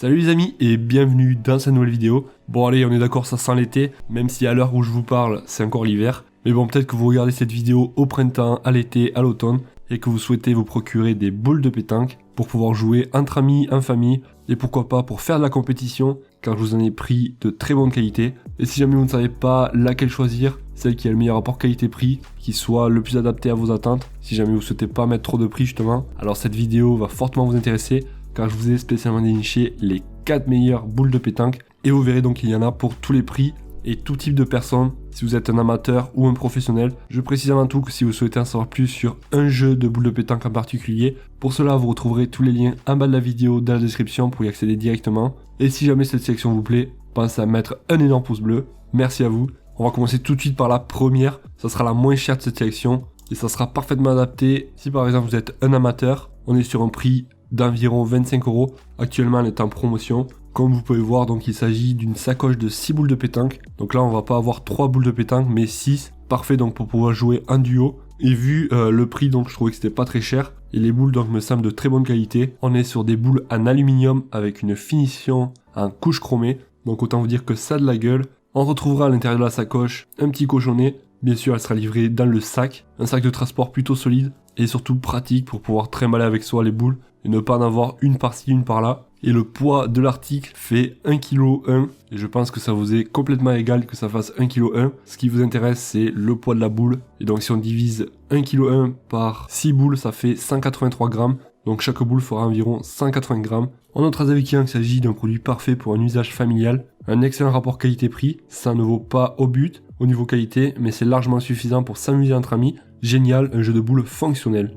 Salut les amis et bienvenue dans cette nouvelle vidéo. Bon allez, on est d'accord, ça sent l'été, même si à l'heure où je vous parle, c'est encore l'hiver. Mais bon, peut-être que vous regardez cette vidéo au printemps, à l'été, à l'automne, et que vous souhaitez vous procurer des boules de pétanque pour pouvoir jouer entre amis, en famille, et pourquoi pas pour faire de la compétition, car je vous en ai pris de très bonne qualité. Et si jamais vous ne savez pas laquelle choisir, celle qui a le meilleur rapport qualité-prix, qui soit le plus adapté à vos attentes, si jamais vous souhaitez pas mettre trop de prix justement, alors cette vidéo va fortement vous intéresser, car je vous ai spécialement déniché les 4 meilleures boules de pétanque, et vous verrez donc qu'il y en a pour tous les prix et tout type de personnes, si vous êtes un amateur ou un professionnel. Je précise avant tout que si vous souhaitez en savoir plus sur un jeu de boules de pétanque en particulier, pour cela vous retrouverez tous les liens en bas de la vidéo dans la description pour y accéder directement. Et si jamais cette sélection vous plaît, pensez à mettre un énorme pouce bleu, merci à vous. On va commencer tout de suite par la première, ça sera la moins chère de cette sélection, et ça sera parfaitement adapté si par exemple vous êtes un amateur. On est sur un prix d'environ 25 €. Actuellement elle est en promotion. Comme vous pouvez voir, donc il s'agit d'une sacoche de 6 boules de pétanque. Donc là on va pas avoir 3 boules de pétanque mais 6. Parfait donc pour pouvoir jouer en duo. Et vu le prix, donc je trouvais que c'était pas très cher. Et les boules donc me semblent de très bonne qualité. On est sur des boules en aluminium avec une finition en couche chromée. Donc autant vous dire que ça a de la gueule. On retrouvera à l'intérieur de la sacoche un petit cochonnet. Bien sûr elle sera livrée dans le sac. Un sac de transport plutôt solide. Et surtout pratique pour pouvoir trimballer avec soi les boules. Et ne pas en avoir une par-ci, une par-là. Et le poids de l'article fait 1,1 kg. Et je pense que ça vous est complètement égal que ça fasse 1,1 kg. Ce qui vous intéresse, c'est le poids de la boule. Et donc si on divise 1,1 kg par 6 boules, ça fait 183 grammes. Donc chaque boule fera environ 180 grammes. On notera avec qu'il s'agit d'un produit parfait pour un usage familial. Un excellent rapport qualité-prix. Ça ne vaut pas au but au niveau qualité, mais c'est largement suffisant pour s'amuser entre amis. Génial, un jeu de boules fonctionnel.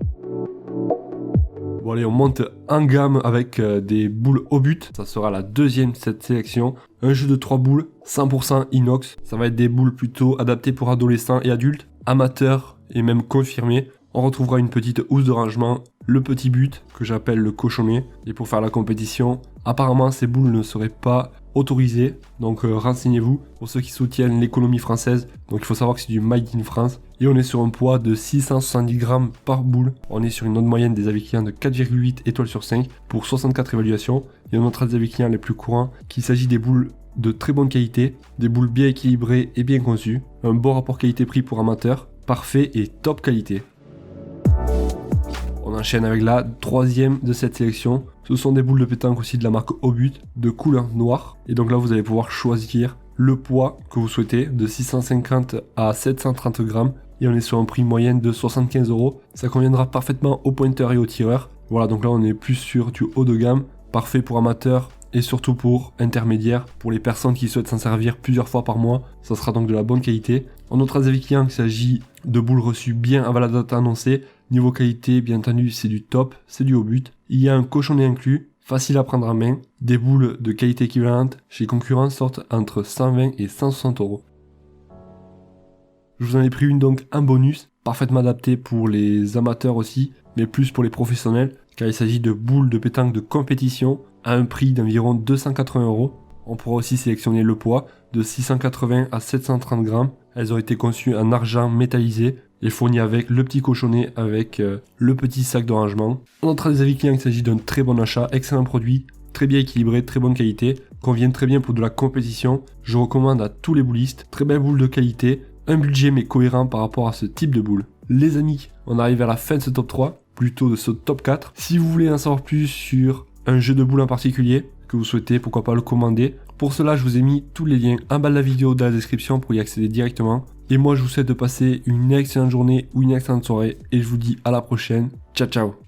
Bon allez, on monte en gamme avec des boules au but. Ça sera la deuxième de cette sélection. Un jeu de 3 boules, 100% inox. Ça va être des boules plutôt adaptées pour adolescents et adultes, amateurs et même confirmés. On retrouvera une petite housse de rangement, le petit but que j'appelle le cochonnet. Et pour faire la compétition, apparemment ces boules ne seraient pas autorisées. Donc renseignez-vous pour ceux qui soutiennent l'économie française. Donc il faut savoir que c'est du Made in France. Et on est sur un poids de 670 grammes par boule. On est sur une note moyenne des avis clients de 4,8 étoiles sur 5 pour 64 évaluations. Et on notera des avis clients les plus courants qu'il s'agit des boules de très bonne qualité, des boules bien équilibrées et bien conçues, un bon rapport qualité-prix pour amateurs, parfait et top qualité. On enchaîne avec la troisième de cette sélection. Ce sont des boules de pétanque aussi de la marque Obut de couleur noire. Et donc là vous allez pouvoir choisir le poids que vous souhaitez, de 650 à 730 grammes. Et on est sur un prix moyen de 75 €. Ça conviendra parfaitement aux pointeurs et aux tireurs. Voilà, donc là on est plus sur du haut de gamme. Parfait pour amateurs et surtout pour intermédiaires. Pour les personnes qui souhaitent s'en servir plusieurs fois par mois, ça sera donc de la bonne qualité. On notera des avis clients qu'il s'agit de boules reçues bien avant la date annoncée. Niveau qualité, bien entendu, c'est du top, c'est du haut but. Il y a un cochonnet inclus, facile à prendre en main. Des boules de qualité équivalente chez concurrents sortent entre 120 et 160 €. Je vous en ai pris une donc en bonus, parfaitement adaptée pour les amateurs aussi, mais plus pour les professionnels, car il s'agit de boules de pétanque de compétition à un prix d'environ 280 €. On pourra aussi sélectionner le poids de 680 à 730 grammes. Elles ont été conçues en argent métallisé et fournies avec le petit cochonnet avec le petit sac de rangement. On notera des avis clients qu'il s'agit d'un très bon achat, excellent produit, très bien équilibré, très bonne qualité, conviennent très bien pour de la compétition. Je recommande à tous les boulistes, très belle boule de qualité, un budget mais cohérent par rapport à ce type de boule. Les amis, on arrive à la fin de ce top 3, plutôt de ce top 4. Si vous voulez en savoir plus sur un jeu de boules en particulier que vous souhaitez, pourquoi pas le commander. Pour cela, je vous ai mis tous les liens en bas de la vidéo dans la description pour y accéder directement. Et moi, je vous souhaite de passer une excellente journée ou une excellente soirée et je vous dis à la prochaine. Ciao, ciao.